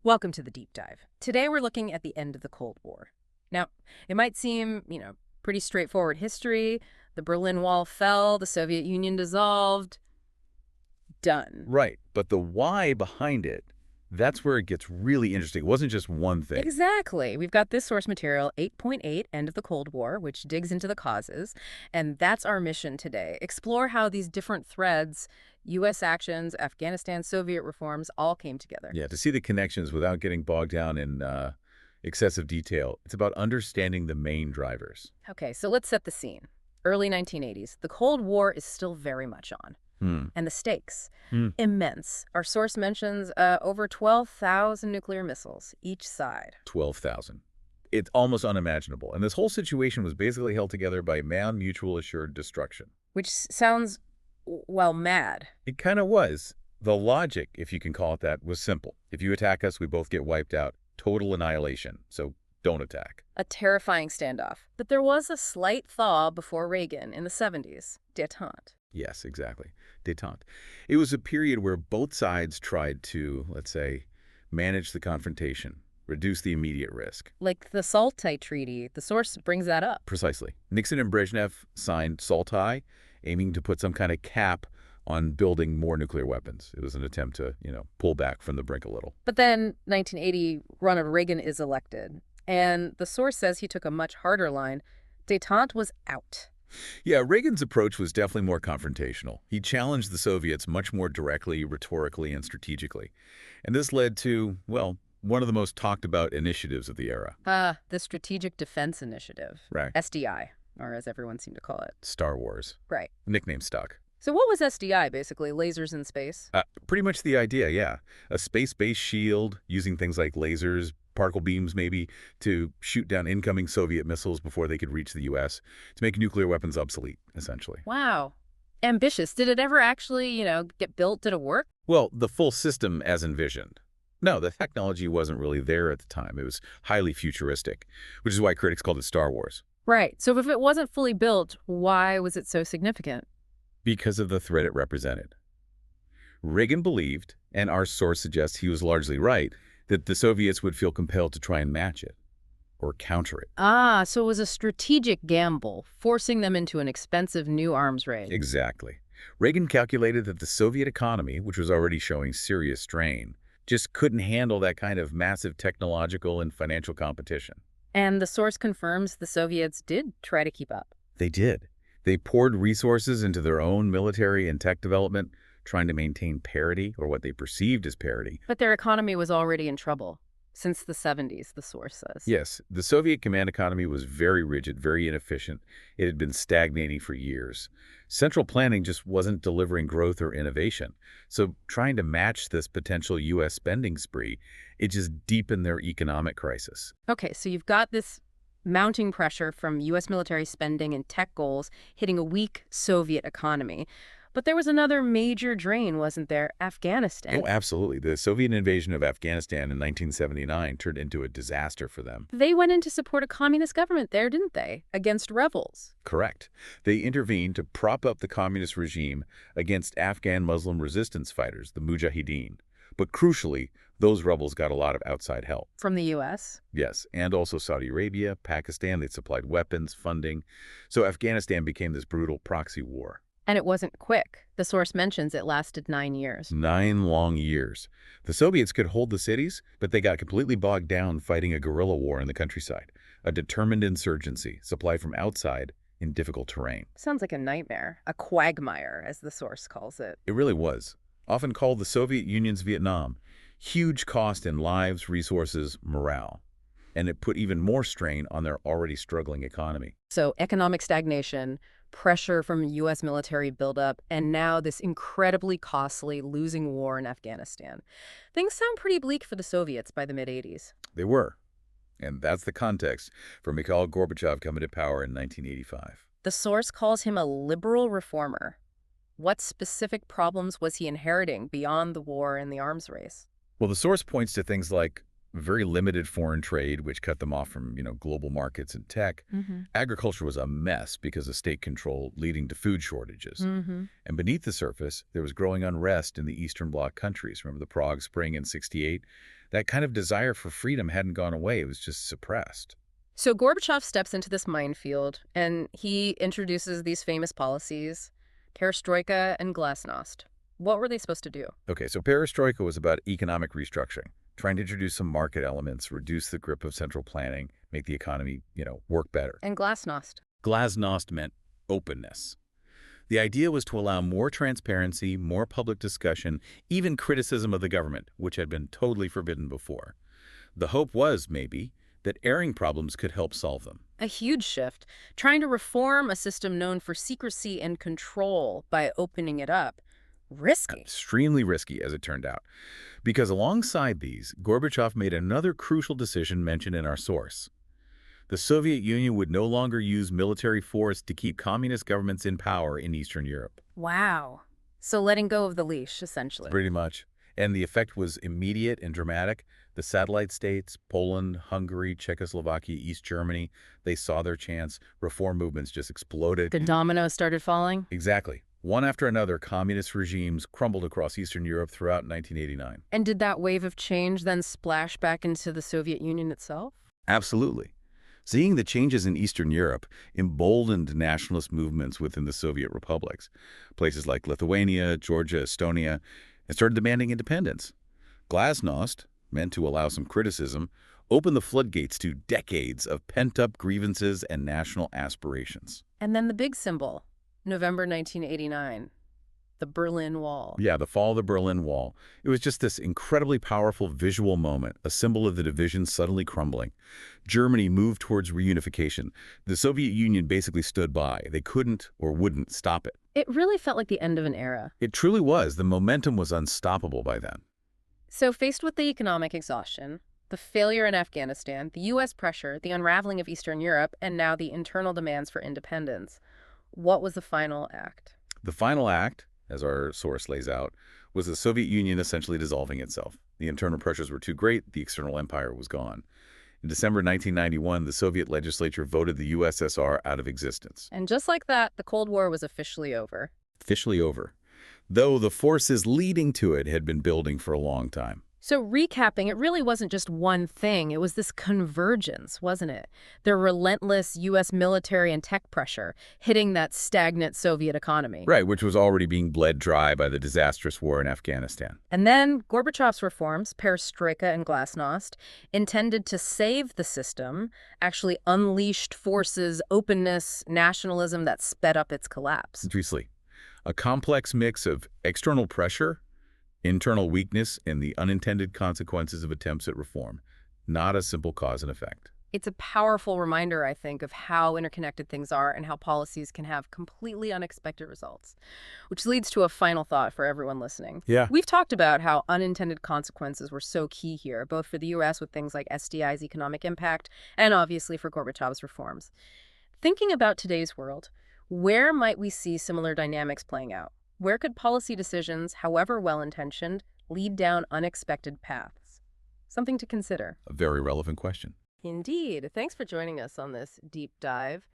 Welcome to the deep dive. Today we're looking at the end of the Cold War. Now, it might seem, pretty straightforward history. The Berlin Wall fell, the Soviet Union dissolved. Done. Right, but the why behind it, that's where it gets really interesting. It wasn't just one thing. Exactly. We've got this source material, 8.8, End of the Cold War, which digs into the causes. And that's our mission today. Explore how these different threads, U.S. actions, Afghanistan, Soviet reforms, all came together. Yeah, to see the connections without getting bogged down in excessive detail. It's about understanding the main drivers. Okay, so let's set the scene. Early 1980s. The Cold War is still very much on. Hmm. And the stakes, Hmm. immense. Our source mentions over 12,000 nuclear missiles, each side. 12,000. It's almost unimaginable. And this whole situation was basically held together by mutual assured destruction. Which sounds, well, mad. It kind of was. The logic, if you can call it that, was simple. If you attack us, we both get wiped out. Total annihilation. So don't attack. A terrifying standoff. But there was a slight thaw before Reagan in the 70s. Détente. Yes, exactly. Détente. It was a period where both sides tried to, let's say, manage the confrontation, reduce the immediate risk. Like the Saltai Treaty, the source brings that up. Precisely. Nixon and Brezhnev signed Saltai, aiming to put some kind of cap on building more nuclear weapons. It was an attempt to, pull back from the brink a little. But then 1980, Ronald Reagan is elected. And the source says he took a much harder line. Détente was out. Yeah, Reagan's approach was definitely more confrontational. He challenged the Soviets much more directly, rhetorically, and strategically. And this led to, well, one of the most talked about initiatives of the era. The Strategic Defense Initiative. Right. SDI, or as everyone seemed to call it. Star Wars. Right. Nickname stuck. So what was SDI, basically? Lasers in space? Pretty much the idea, yeah. A space-based shield using things like lasers, particle beams maybe, to shoot down incoming Soviet missiles before they could reach the U.S., to make nuclear weapons obsolete, essentially. Wow. Ambitious. Did it ever actually, get built? Did it work? Well, the full system as envisioned. No, the technology wasn't really there at the time. It was highly futuristic, which is why critics called it Star Wars. Right. So if it wasn't fully built, why was it so significant? Because of the threat it represented. Reagan believed, and our source suggests he was largely right, that the Soviets would feel compelled to try and match it or counter it. So it was a strategic gamble, forcing them into an expensive new arms race. Exactly. Reagan calculated that the Soviet economy, which was already showing serious strain, just couldn't handle that kind of massive technological and financial competition. And the source confirms the Soviets did try to keep up. They did. They poured resources into their own military and tech development, trying to maintain parity, or what they perceived as parity. But their economy was already in trouble. Since the 70s, the source says. Yes, the Soviet command economy was very rigid, very inefficient. It had been stagnating for years. Central planning just wasn't delivering growth or innovation. So trying to match this potential U.S. spending spree, it just deepened their economic crisis. Okay, so you've got this mounting pressure from U.S. military spending and tech goals hitting a weak Soviet economy. But there was another major drain, wasn't there? Afghanistan. Oh, absolutely. The Soviet invasion of Afghanistan in 1979 turned into a disaster for them. They went in to support a communist government there, didn't they? Against rebels. Correct. They intervened to prop up the communist regime against Afghan Muslim resistance fighters, the Mujahideen. But crucially, those rebels got a lot of outside help. From the U.S.? Yes, and also Saudi Arabia, Pakistan. They supplied weapons, funding. So Afghanistan became this brutal proxy war. And it wasn't quick. The source mentions it lasted 9 years. 9 long years. The Soviets could hold the cities, but they got completely bogged down fighting a guerrilla war in the countryside, a determined insurgency supplied from outside in difficult terrain. Sounds like a nightmare. A quagmire, as the source calls it. It really was. Often called the Soviet Union's Vietnam. Huge cost in lives, resources, morale. And it put even more strain on their already struggling economy. So economic stagnation, pressure from U.S. military buildup, and now this incredibly costly losing war in Afghanistan. Things sound pretty bleak for the Soviets by the mid-'80s. They were. And that's the context for Mikhail Gorbachev coming to power in 1985. The source calls him a liberal reformer. What specific problems was he inheriting beyond the war and the arms race? Well, the source points to things like very limited foreign trade, which cut them off from, global markets and tech. Agriculture was a mess because of state control, leading to food shortages. And beneath the surface, there was growing unrest in the Eastern Bloc countries. Remember the Prague Spring in '68? That kind of desire for freedom hadn't gone away. It was just suppressed. So Gorbachev steps into this minefield, and he introduces these famous policies, perestroika and glasnost. What were they supposed to do? Okay, so perestroika was about economic restructuring, trying to introduce some market elements, reduce the grip of central planning, make the economy, work better. And glasnost. Glasnost meant openness. The idea was to allow more transparency, more public discussion, even criticism of the government, which had been totally forbidden before. The hope was, maybe, that airing problems could help solve them. A huge shift, trying to reform a system known for secrecy and control by opening it up. Risky. Extremely risky, as it turned out. Because alongside these, Gorbachev made another crucial decision mentioned in our source. The Soviet Union would no longer use military force to keep communist governments in power in Eastern Europe. Wow. So letting go of the leash, essentially. Pretty much. And the effect was immediate and dramatic. The satellite states, Poland, Hungary, Czechoslovakia, East Germany, they saw their chance. Reform movements just exploded. The dominoes started falling? Exactly. One after another, communist regimes crumbled across Eastern Europe throughout 1989. And did that wave of change then splash back into the Soviet Union itself? Absolutely. Seeing the changes in Eastern Europe emboldened nationalist movements within the Soviet republics. Places like Lithuania, Georgia, Estonia, and started demanding independence. Glasnost, meant to allow some criticism, opened the floodgates to decades of pent-up grievances and national aspirations. And then the big symbol, November 1989, the Berlin Wall. Yeah, the fall of the Berlin Wall. It was just this incredibly powerful visual moment, a symbol of the division suddenly crumbling. Germany moved towards reunification. The Soviet Union basically stood by. They couldn't or wouldn't stop it. It really felt like the end of an era. It truly was. The momentum was unstoppable by then. So faced with the economic exhaustion, the failure in Afghanistan, the U.S. pressure, the unraveling of Eastern Europe, and now the internal demands for independence, what was the final act? The final act, as our source lays out, was the Soviet Union essentially dissolving itself. The internal pressures were too great, the external empire was gone. In December 1991, the Soviet legislature voted the USSR out of existence. And just like that, the Cold War was officially over. Officially over. Though the forces leading to it had been building for a long time. So recapping, it really wasn't just one thing. It was this convergence, wasn't it? The relentless U.S. military and tech pressure hitting that stagnant Soviet economy. Right, which was already being bled dry by the disastrous war in Afghanistan. And then Gorbachev's reforms, perestroika and glasnost, intended to save the system, actually unleashed forces, openness, nationalism that sped up its collapse. Precisely. A complex mix of external pressure, internal weakness, and the unintended consequences of attempts at reform. Not a simple cause and effect. It's a powerful reminder, I think, of how interconnected things are and how policies can have completely unexpected results. Which leads to a final thought for everyone listening. Yeah. We've talked about how unintended consequences were so key here, both for the U.S. with things like SDI's economic impact and obviously for Gorbachev's reforms. Thinking about today's world, where might we see similar dynamics playing out? Where could policy decisions, however well-intentioned, lead down unexpected paths? Something to consider. A very relevant question. Indeed. Thanks for joining us on this deep dive.